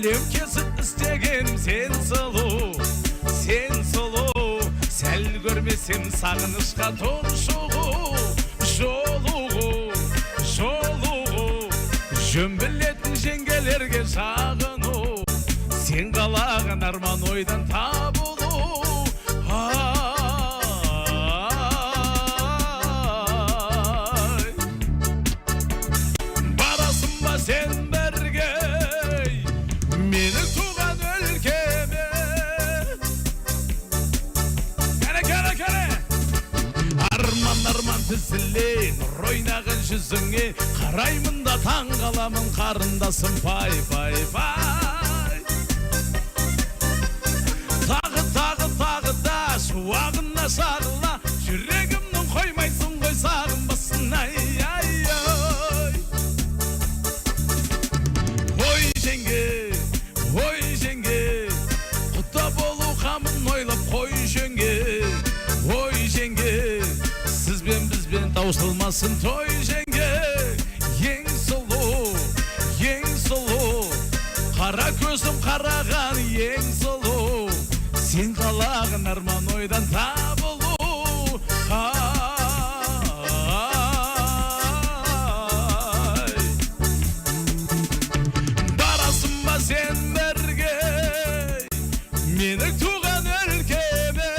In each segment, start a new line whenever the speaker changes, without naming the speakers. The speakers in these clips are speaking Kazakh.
әлем кесіп істеген сен сұлу, сәл көрмесем сағынышқа тұншығу, жолуғу, жөн білетін жеңгелерге жағыну, сен қалаған арман ойдан табылу. Барасың ба сен бірге менің туған өлкеме? Кәне арман тізіле нұр ойнаған жүзіңе, қараймын да таң қаламын қарындасым, пай. Тағы да шуағына шағыла, жүрегімнің қоймайсың ғой сағынбасын, ай. Ой жеңге, құда болу қамын ойлап қой жеңге. Ой жеңге, сізбен бізбен таусылмасын той жеңге. Ең сұлу, қара көзім қараған ең сұлу, сен қалаған арман ойдан табылу. Барасың ба сен бірге менің туған өлкеме?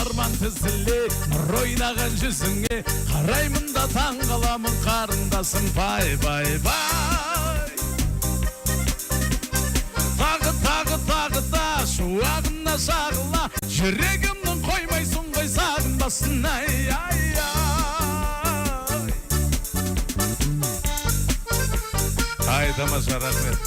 Арман тізіле нұр ойнаған жүзіңе, қараймын да таң қаламын қарындасым, пай. Тағы да шуағына шағыла, жүрегімнің қоймайсың ғой сағынбасын, ай. Ай, тамаша, рахмет.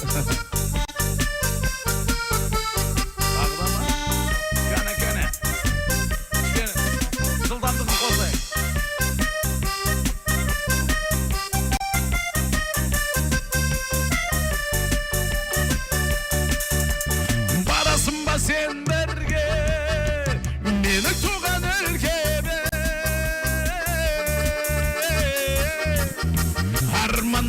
Сен бірге менің туған өлкеме?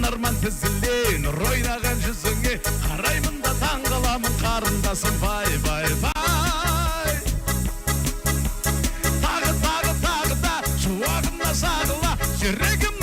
Арман тізіле нұр ойнаған жүзіңе, қараймын да таң қаламын қарындасым, пай. Тағы да шуағына шағыла, жүрегім